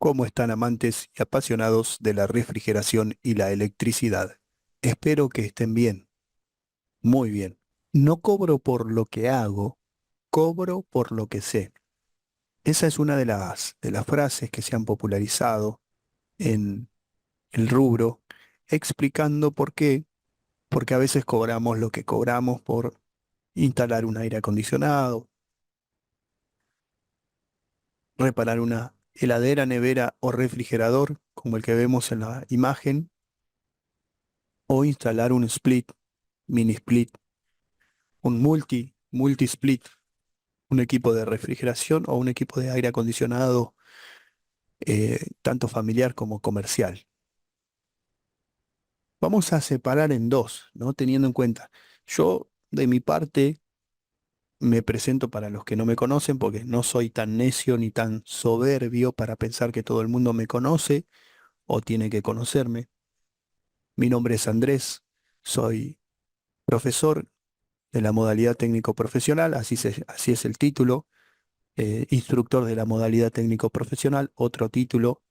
¿Cómo están amantes y apasionados de la refrigeración y la electricidad? Espero que estén bien, muy bien. No cobro por lo que hago, cobro por lo que sé. Esa es una de las frases que se han popularizado en el rubro, explicando por qué. Porque a veces cobramos lo que cobramos por instalar un aire acondicionado, reparar una heladera, nevera o refrigerador, como el que vemos en la imagen, o instalar un split, mini split, un multi-split, un equipo de refrigeración o un equipo de aire acondicionado, tanto familiar como comercial. Vamos a separar en dos, ¿no? Teniendo en cuenta, yo de mi parte me presento para los que no me conocen porque no soy tan necio ni tan soberbio para pensar que todo el mundo me conoce o tiene que conocerme. Mi nombre es Andrés, soy profesor de la modalidad técnico profesional, así es el título, instructor de la modalidad técnico profesional, otro título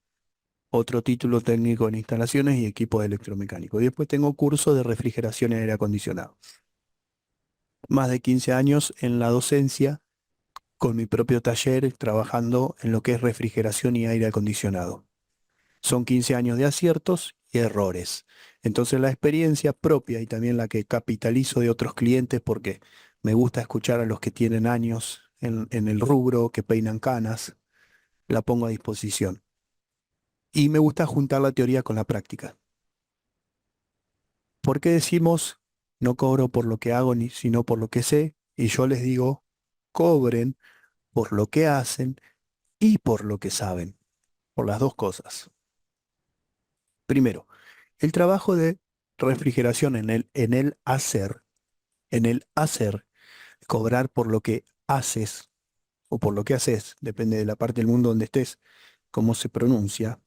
técnico en instalaciones y equipo de electromecánico. Y después tengo curso de refrigeración y aire acondicionado. Más de 15 años en la docencia, con mi propio taller, trabajando en lo que es refrigeración y aire acondicionado. Son 15 años de aciertos y errores. Entonces la experiencia propia y también la que capitalizo de otros clientes, porque me gusta escuchar a los que tienen años en el rubro, que peinan canas, la pongo a disposición. Y me gusta juntar la teoría con la práctica. ¿Por qué decimos no cobro por lo que hago ni sino por lo que sé? Y yo les digo, cobren por lo que hacen y por lo que saben, por las dos cosas. Primero, el trabajo de refrigeración en el hacer, cobrar por lo que haces o por lo que haces, depende de la parte del mundo donde estés, cómo se pronuncia,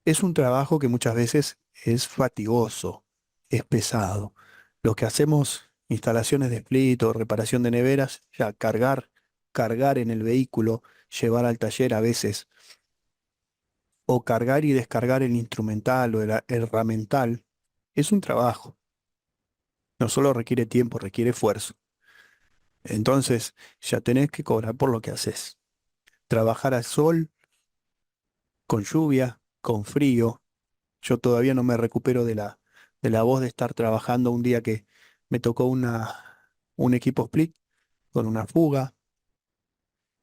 es un trabajo que muchas veces es fatigoso, es pesado. Los que hacemos instalaciones de split o reparación de neveras, ya cargar en el vehículo, llevar al taller a veces, o cargar y descargar el instrumental o el herramental, es un trabajo. No solo requiere tiempo, requiere esfuerzo. Entonces, ya tenés que cobrar por lo que haces. Trabajar al sol, con lluvia, con frío. Yo todavía no me recupero de la voz de estar trabajando un día que me tocó un equipo split con una fuga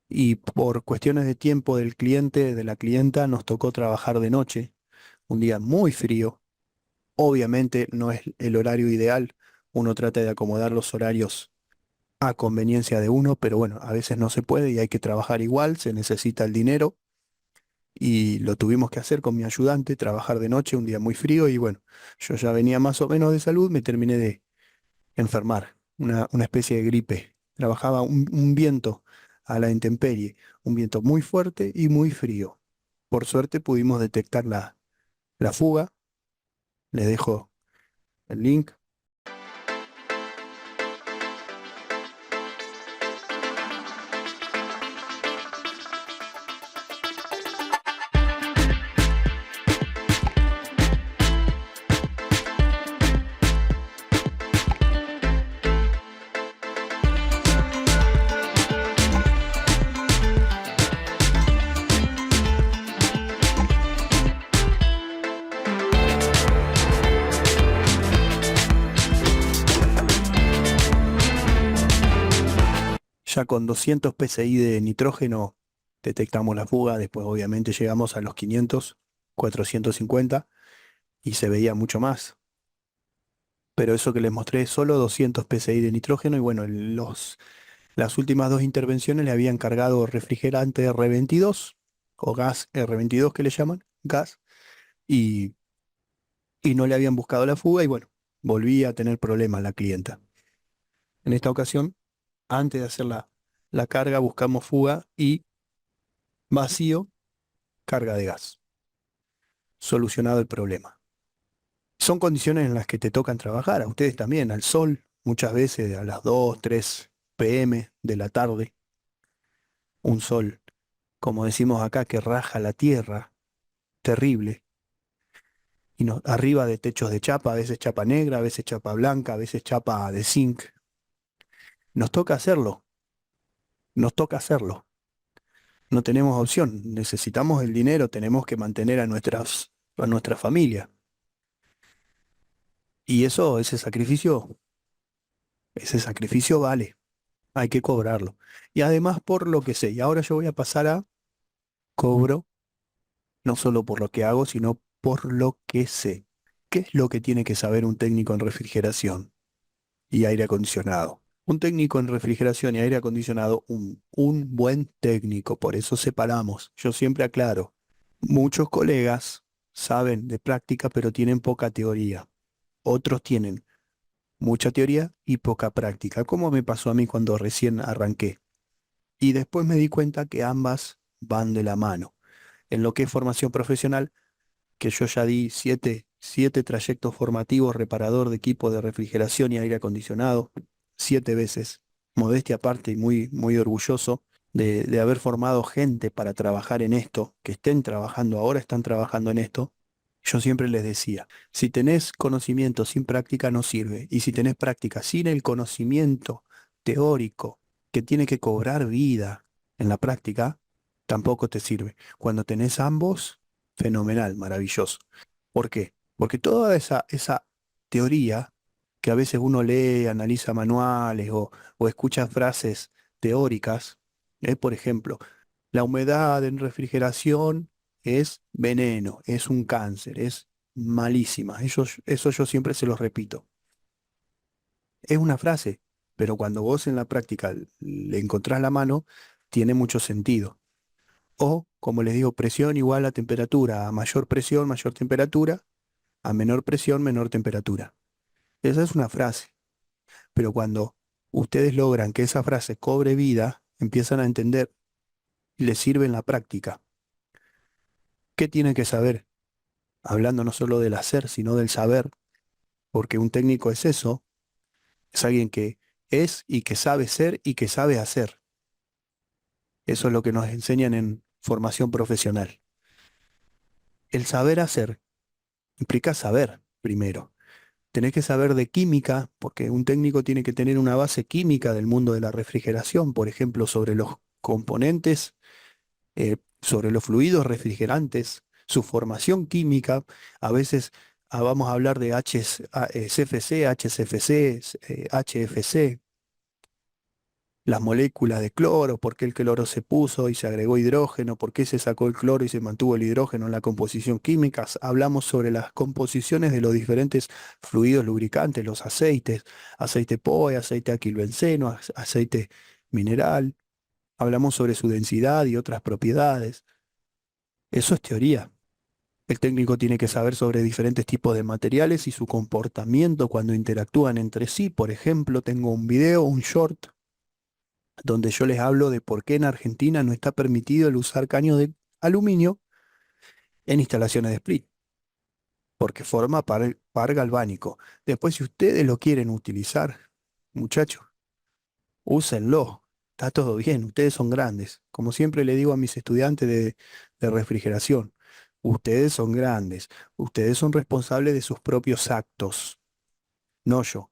y por cuestiones de tiempo del cliente, de la clienta, nos tocó trabajar de noche, un día muy frío. Obviamente no es el horario ideal, uno trata de acomodar los horarios a conveniencia de uno, pero bueno, a veces no se puede y hay que trabajar igual, se necesita el dinero y lo tuvimos que hacer con mi ayudante, trabajar de noche, un día muy frío y bueno, yo ya venía más o menos de salud, me terminé de enfermar, una especie de gripe. Trabajaba un viento a la intemperie, un viento muy fuerte y muy frío. Por suerte pudimos detectar la fuga, les dejo el link. Ya con 200 psi de nitrógeno detectamos la fuga, después obviamente llegamos a los 500, 450 y se veía mucho más. Pero eso que les mostré es solo 200 psi de nitrógeno y bueno, las últimas dos intervenciones le habían cargado refrigerante R22 o gas R22 que le llaman, gas, y, y no le habían buscado la fuga y bueno, volví a tener problemas la clienta. En esta ocasión, antes de hacer la carga, buscamos fuga y vacío, carga de gas. Solucionado el problema. Son condiciones en las que te tocan trabajar, a ustedes también, al sol, muchas veces a las 2, 3 p.m. de la tarde, un sol como decimos acá, que raja la tierra, terrible. Y arriba de techos de chapa, a veces chapa negra, a veces chapa blanca, a veces chapa de zinc. Nos toca hacerlo, nos toca hacerlo. No tenemos opción, necesitamos el dinero, tenemos que mantener a nuestra familia. Y eso, ese sacrificio vale, hay que cobrarlo. Y además por lo que sé, y ahora yo voy a pasar a cobro, no solo por lo que hago, sino por lo que sé. ¿Qué es lo que tiene que saber un técnico en refrigeración y aire acondicionado? Un técnico en refrigeración y aire acondicionado, un buen técnico, por eso separamos. Yo siempre aclaro, muchos colegas saben de práctica, pero tienen poca teoría. Otros tienen mucha teoría y poca práctica, como me pasó a mí cuando recién arranqué. Y después me di cuenta que ambas van de la mano. En lo que es formación profesional, que yo ya di siete trayectos formativos, reparador de equipo de refrigeración y aire acondicionado, 7 veces. Modestia aparte y muy, muy orgulloso de haber formado gente para trabajar en esto, que estén trabajando ahora, están trabajando en esto. Yo siempre les decía, si tenés conocimiento sin práctica no sirve, y si tenés práctica sin el conocimiento teórico que tiene que cobrar vida en la práctica, tampoco te sirve. Cuando tenés ambos, fenomenal, maravilloso. ¿Por qué? Porque toda esa teoría que a veces uno lee, analiza manuales o escucha frases teóricas, por ejemplo, la humedad en refrigeración es veneno, es un cáncer, es malísima. Eso yo siempre se los repito. Es una frase, pero cuando vos en la práctica le encontrás la mano, tiene mucho sentido. O, como les digo, presión igual a temperatura. A mayor presión, mayor temperatura. A menor presión, menor temperatura. Esa es una frase. Pero cuando ustedes logran que esa frase cobre vida, empiezan a entender y les sirve en la práctica. ¿Qué tienen que saber? Hablando no solo del hacer, sino del saber, porque un técnico es eso, es alguien que es y que sabe ser y que sabe hacer. Eso es lo que nos enseñan en formación profesional. El saber hacer implica saber primero. Tenés que saber de química, porque un técnico tiene que tener una base química del mundo de la refrigeración, por ejemplo, sobre los componentes, sobre los fluidos refrigerantes, su formación química. A veces vamos a hablar de CFC, HCFC, HFC, las moléculas de cloro, por qué el cloro se puso y se agregó hidrógeno, por qué se sacó el cloro y se mantuvo el hidrógeno en la composición química. Hablamos sobre las composiciones de los diferentes fluidos lubricantes, los aceites, aceite POE, aceite aquilbenceno, aceite mineral. Hablamos sobre su densidad y otras propiedades. Eso es teoría. El técnico tiene que saber sobre diferentes tipos de materiales y su comportamiento cuando interactúan entre sí. Por ejemplo, tengo un video, un short donde yo les hablo de por qué en Argentina no está permitido el usar caño de aluminio en instalaciones de split, porque forma par galvánico. Después, si ustedes lo quieren utilizar, muchachos, úsenlo. Está todo bien, ustedes son grandes. Como siempre le digo a mis estudiantes de refrigeración, ustedes son grandes, ustedes son responsables de sus propios actos, no yo.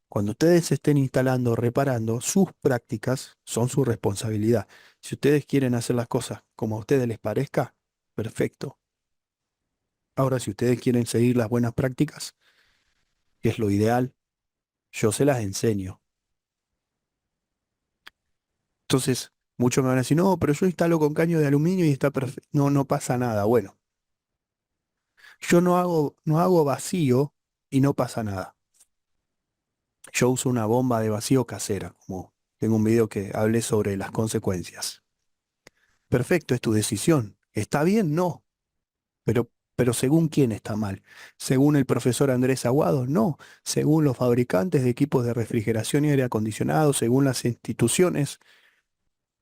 Cuando ustedes estén instalando o reparando, sus prácticas son su responsabilidad. Si ustedes quieren hacer las cosas como a ustedes les parezca, perfecto. Ahora, si ustedes quieren seguir las buenas prácticas, que es lo ideal, yo se las enseño. Entonces, muchos me van a decir, no, pero yo instalo con caño de aluminio y está perfecto. No, no pasa nada. Bueno, yo no hago vacío y no pasa nada. Yo uso una bomba de vacío casera, como tengo un video que hablé sobre las consecuencias. Perfecto, es tu decisión. ¿Está bien? No. Pero según quién está mal. ¿Según el profesor Andrés Aguado? No. Según los fabricantes de equipos de refrigeración y aire acondicionado, según las instituciones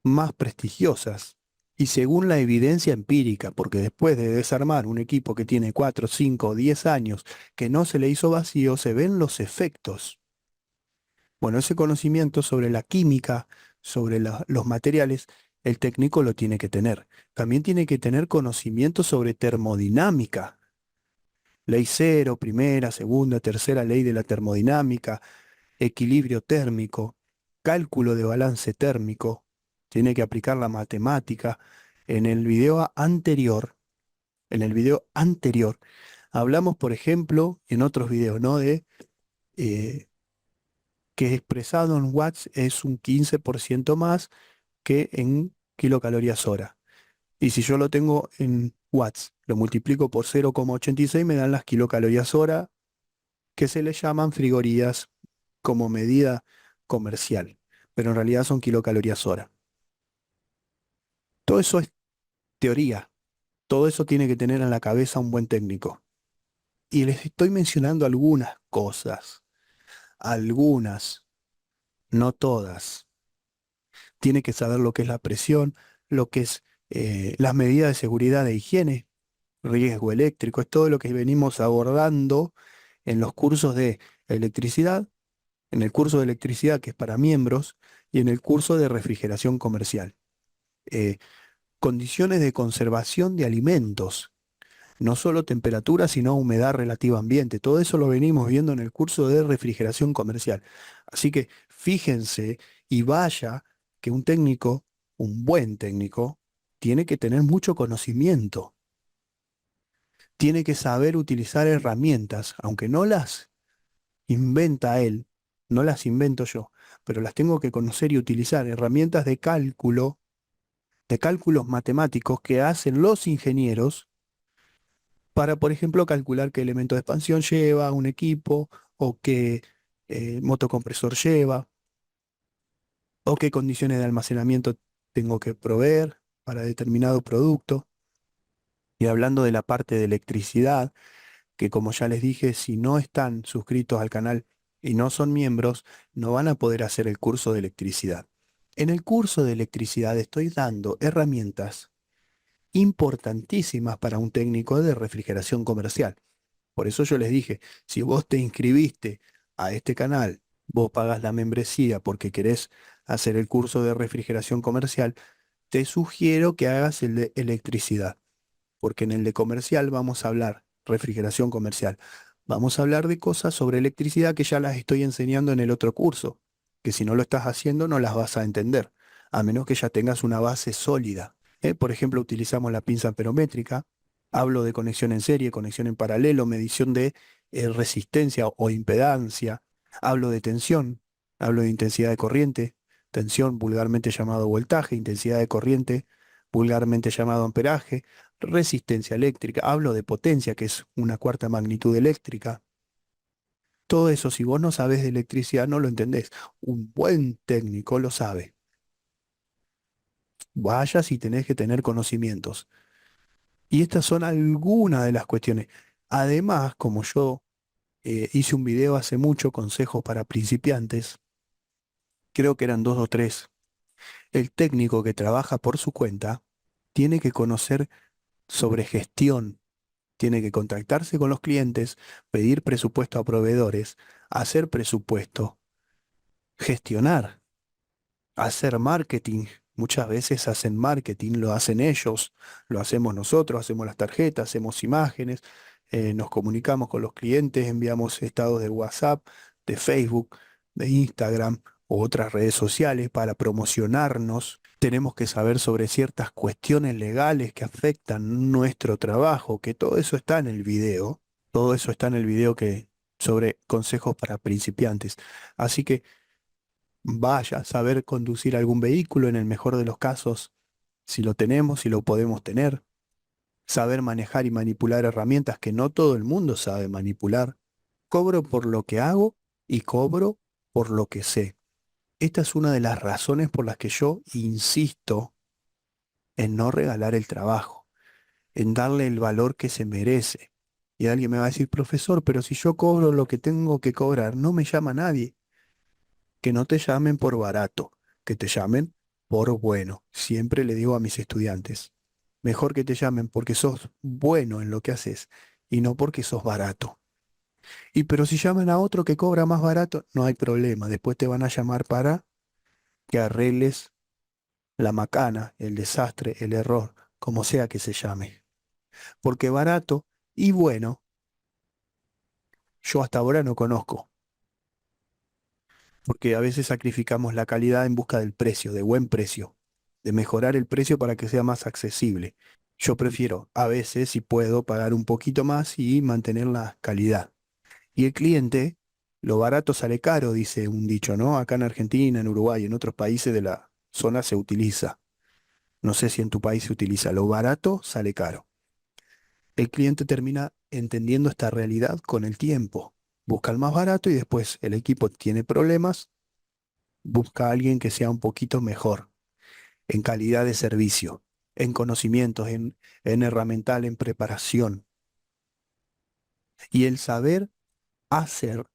más prestigiosas y según la evidencia empírica, porque después de desarmar un equipo que tiene 4, 5 o 10 años que no se le hizo vacío, se ven los efectos. Bueno, ese conocimiento sobre la química, sobre los materiales, el técnico lo tiene que tener. También tiene que tener conocimiento sobre termodinámica. Ley cero, primera, segunda, tercera ley de la termodinámica, equilibrio térmico, cálculo de balance térmico. Tiene que aplicar la matemática. En el video anterior, en el video anterior, hablamos, por ejemplo, en otros videos, ¿no? De eh, que expresado en watts es un 15% más que en kilocalorías hora. Y si yo lo tengo en watts, lo multiplico por 0,86, me dan las kilocalorías hora, que se le llaman frigorías como medida comercial, pero en realidad son kilocalorías hora. Todo eso es teoría, todo eso tiene que tener en la cabeza un buen técnico. Y les estoy mencionando algunas cosas, algunas, no todas. Tiene que saber lo que es la presión, lo que es las medidas de seguridad de higiene, riesgo eléctrico, es todo lo que venimos abordando en los cursos de electricidad, en el curso de electricidad que es para miembros y en el curso de refrigeración comercial. Eh, Condiciones de conservación de alimentos, no solo temperatura, sino humedad relativa ambiente. Todo eso lo venimos viendo en el curso de refrigeración comercial. Así que fíjense y vaya que un técnico, un buen técnico, tiene que tener mucho conocimiento, tiene que saber utilizar herramientas, aunque no las inventa él, no las invento yo, pero las tengo que conocer y utilizar, herramientas de cálculo, de cálculos matemáticos que hacen los ingenieros para, por ejemplo, calcular qué elemento de expansión lleva un equipo o qué motocompresor lleva o qué condiciones de almacenamiento tengo que proveer para determinado producto. Y hablando de la parte de electricidad, que como ya les dije, si no están suscritos al canal y no son miembros, no van a poder hacer el curso de electricidad. En el curso de electricidad estoy dando herramientas importantísimas para un técnico de refrigeración comercial. Por eso yo les dije, si vos te inscribiste a este canal, vos pagas la membresía porque querés hacer el curso de refrigeración comercial, te sugiero que hagas el de electricidad, porque en el de comercial vamos a hablar, refrigeración comercial, vamos a hablar de cosas sobre electricidad que ya las estoy enseñando en el otro curso, que si no lo estás haciendo no las vas a entender, a menos que ya tengas una base sólida. Por ejemplo, utilizamos la pinza amperométrica, hablo de conexión en serie, conexión en paralelo, medición de resistencia o impedancia, hablo de tensión, hablo de intensidad de corriente, tensión vulgarmente llamado voltaje, intensidad de corriente vulgarmente llamado amperaje, resistencia eléctrica, hablo de potencia, que es una cuarta magnitud eléctrica. Todo eso, si vos no sabés de electricidad, no lo entendés. Un buen técnico lo sabe. Vaya si tenés que tener conocimientos. Y estas son algunas de las cuestiones. Además, como yo hice un video hace mucho, consejos para principiantes, creo que eran dos o tres, el técnico que trabaja por su cuenta tiene que conocer sobre gestión, tiene que contactarse con los clientes, pedir presupuesto a proveedores, hacer presupuesto, gestionar, hacer marketing. Muchas veces hacen marketing, lo hacen ellos, lo hacemos nosotros, hacemos las tarjetas, hacemos imágenes, nos comunicamos con los clientes, enviamos estados de WhatsApp, de Facebook, de Instagram u otras redes sociales para promocionarnos. Tenemos que saber sobre ciertas cuestiones legales que afectan nuestro trabajo, que todo eso está en el video, todo eso está en el video que sobre consejos para principiantes. Así que vaya, saber conducir algún vehículo en el mejor de los casos, si lo tenemos, si lo podemos tener, saber manejar y manipular herramientas que no todo el mundo sabe manipular. Cobro por lo que hago y cobro por lo que sé. Esta es una de las razones por las que yo insisto en no regalar el trabajo, en darle el valor que se merece. Y alguien me va a decir, profesor, pero si yo cobro lo que tengo que cobrar, no me llama nadie. Que no te llamen por barato, que te llamen por bueno. Siempre le digo a mis estudiantes, mejor que te llamen porque sos bueno en lo que haces y no porque sos barato. Y pero si llaman a otro que cobra más barato, no hay problema. Después te van a llamar para que arregles la macana, el desastre, el error, como sea que se llame. Porque barato y bueno, yo hasta ahora no conozco. Porque a veces sacrificamos la calidad en busca del precio, de buen precio, de mejorar el precio para que sea más accesible. Yo prefiero, a veces, si puedo, pagar un poquito más y mantener la calidad. Y el cliente, lo barato sale caro, dice un dicho, ¿no? Acá en Argentina, en Uruguay, en otros países de la zona se utiliza. No sé si en tu país se utiliza. Lo barato sale caro. El cliente termina entendiendo esta realidad con el tiempo. Busca el más barato y después el equipo tiene problemas, busca a alguien que sea un poquito mejor en calidad de servicio, en conocimientos, en herramental, en preparación. Y hacer,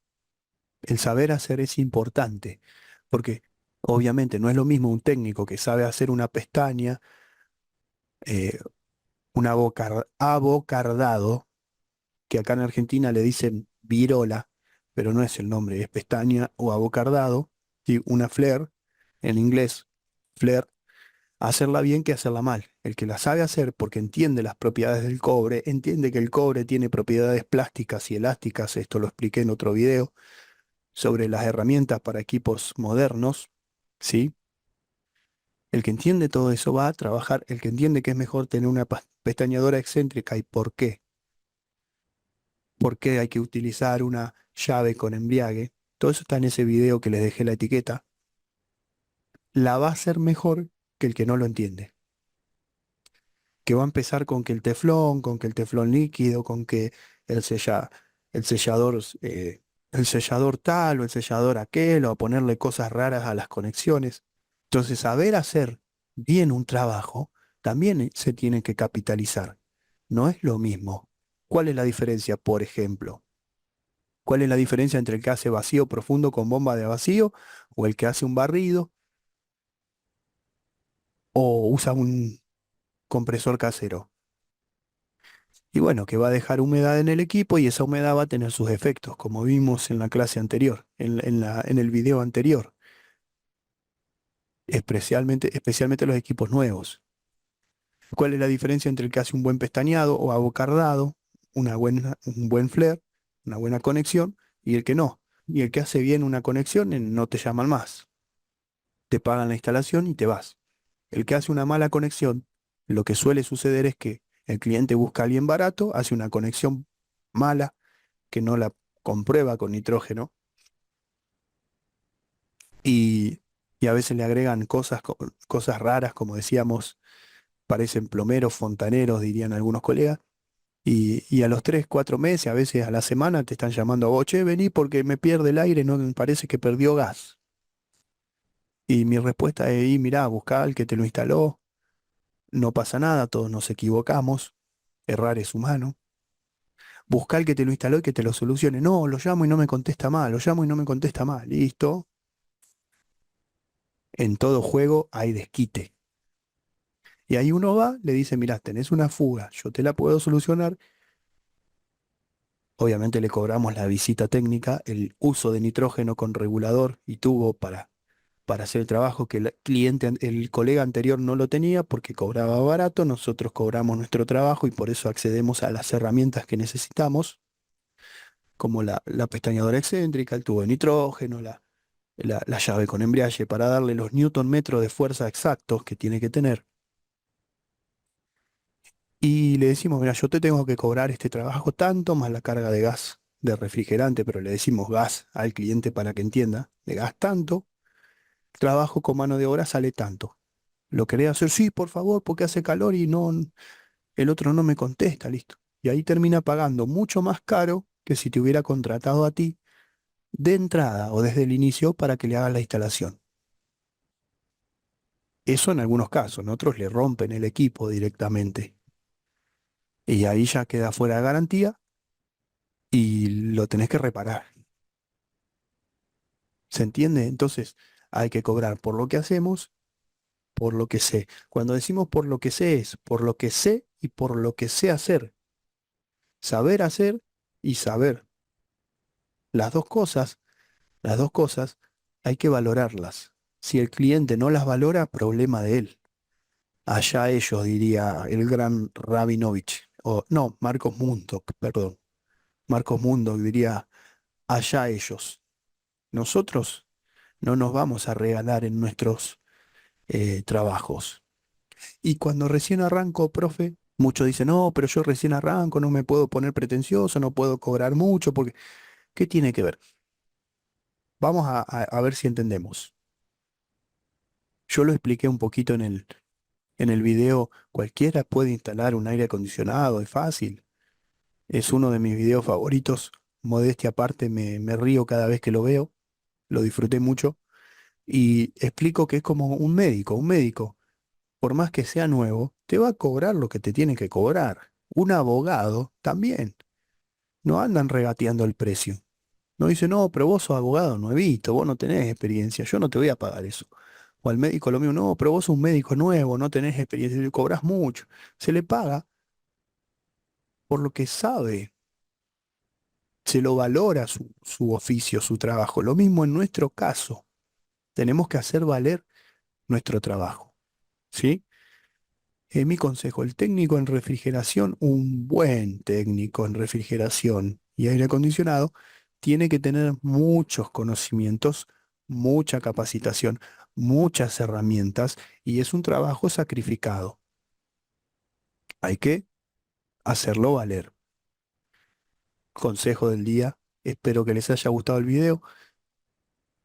el saber hacer es importante, porque obviamente no es lo mismo un técnico que sabe hacer una pestaña, eh, un abocardado, que acá en Argentina le dicen virola, pero no es el nombre, es pestaña o abocardado, ¿sí? Una flare, en inglés, flare, hacerla bien que hacerla mal. El que la sabe hacer porque entiende las propiedades del cobre, entiende que el cobre tiene propiedades plásticas y elásticas, esto lo expliqué en otro video, sobre las herramientas para equipos modernos, ¿sí? El que entiende todo eso va a trabajar, el que entiende que es mejor tener una pestañadora excéntrica y por qué hay que utilizar una llave con embriague, todo eso está en ese video que les dejé la etiqueta, la va a hacer mejor que el que no lo entiende. Que va a empezar con que con que el teflón líquido, con que el, sella- el sellador, el sellador tal o el sellador aquel, o a ponerle cosas raras a las conexiones. Entonces, saber hacer bien un trabajo también se tiene que capitalizar. No es lo mismo. ¿Cuál es la diferencia, por ejemplo? ¿Cuál es la diferencia entre el que hace vacío profundo con bomba de vacío o el que hace un barrido o usa un compresor casero? Y bueno, que va a dejar humedad en el equipo y esa humedad va a tener sus efectos, como vimos en la clase anterior, en el video anterior, especialmente los equipos nuevos. ¿Cuál es la diferencia entre el que hace un buen pestañeado o abocardado, un buen flare, una buena conexión, y el que no? Y el que hace bien una conexión, no te llaman más. Te pagan la instalación y te vas. El que hace una mala conexión, lo que suele suceder es que el cliente busca a alguien barato, hace una conexión mala, que no la comprueba con nitrógeno y, y a veces le agregan cosas raras, como decíamos, parecen plomeros, fontaneros, dirían algunos colegas, y a los 3, 4 meses, a veces a la semana, te están llamando a vos, che, vení porque me pierde el aire, no me parece que perdió gas. Y mi respuesta es, y mirá, buscá al que te lo instaló, no pasa nada, todos nos equivocamos, errar es humano. Buscá al que te lo instaló y que te lo solucione. No, lo llamo y no me contesta mal, lo llamo y no me contesta mal. Listo. En todo juego hay desquite. Y ahí uno va, le dice, mirá, tenés una fuga, yo te la puedo solucionar. Obviamente le cobramos la visita técnica, el uso de nitrógeno con regulador y tubo para hacer el trabajo que el cliente, el colega anterior no lo tenía porque cobraba barato, nosotros cobramos nuestro trabajo y por eso accedemos a las herramientas que necesitamos, como la pestañadora excéntrica, el tubo de nitrógeno, la llave con embriague para darle los newton metros de fuerza exactos que tiene que tener. Y le decimos, mira, yo te tengo que cobrar este trabajo tanto más la carga de gas de refrigerante, pero le decimos gas al cliente para que entienda, de gas tanto, trabajo con mano de obra sale tanto. Lo querés hacer, sí, por favor, porque hace calor y no, el otro no me contesta, listo. Y ahí termina pagando mucho más caro que si te hubiera contratado a ti de entrada o desde el inicio para que le hagas la instalación. Eso en algunos casos, en otros le rompen el equipo directamente. Y ahí ya queda fuera de garantía y lo tenés que reparar. ¿Se entiende? Entonces hay que cobrar por lo que hacemos, por lo que sé. Cuando decimos por lo que sé es por lo que sé y por lo que sé hacer. Saber hacer y saber. Las dos cosas hay que valorarlas. Si el cliente no las valora, problema de él. Allá ellos, diría el gran Rabinovich, o no, Marcos Mundos, perdón. Marcos Mundos diría, allá ellos. Nosotros no nos vamos a regalar en nuestros trabajos. Y cuando recién arranco, profe, muchos dicen, no, pero yo recién arranco, no me puedo poner pretencioso, no puedo cobrar mucho, porque ¿qué tiene que ver? Vamos a ver si entendemos. Yo lo expliqué un poquito en el video, cualquiera puede instalar un aire acondicionado, es fácil. Es uno de mis videos favoritos, modestia aparte, me río cada vez que lo veo, lo disfruté mucho. Y explico que es como un médico, por más que sea nuevo, te va a cobrar lo que te tiene que cobrar. Un abogado también. No andan regateando el precio. No dice, no, pero vos sos abogado nuevito, vos no tenés experiencia, yo no te voy a pagar eso. O al médico lo mismo, no, pero vos sos un médico nuevo, no tenés experiencia, y cobras mucho. Se le paga por lo que sabe, se lo valora su oficio, su trabajo. Lo mismo en nuestro caso, tenemos que hacer valer nuestro trabajo, ¿sí? Mi consejo, el técnico en refrigeración, un buen técnico en refrigeración y aire acondicionado, tiene que tener muchos conocimientos, mucha capacitación, muchas herramientas y es un trabajo sacrificado. Hay que hacerlo valer. Consejo del día, espero que les haya gustado el video.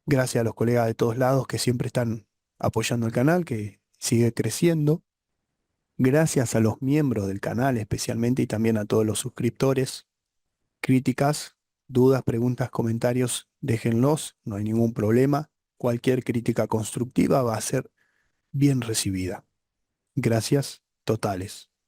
Gracias a los colegas de todos lados que siempre están apoyando el canal, que sigue creciendo. Gracias a los miembros del canal especialmente y también a todos los suscriptores. Críticas, dudas, preguntas, comentarios, déjenlos, no hay ningún problema. Cualquier crítica constructiva va a ser bien recibida. Gracias totales.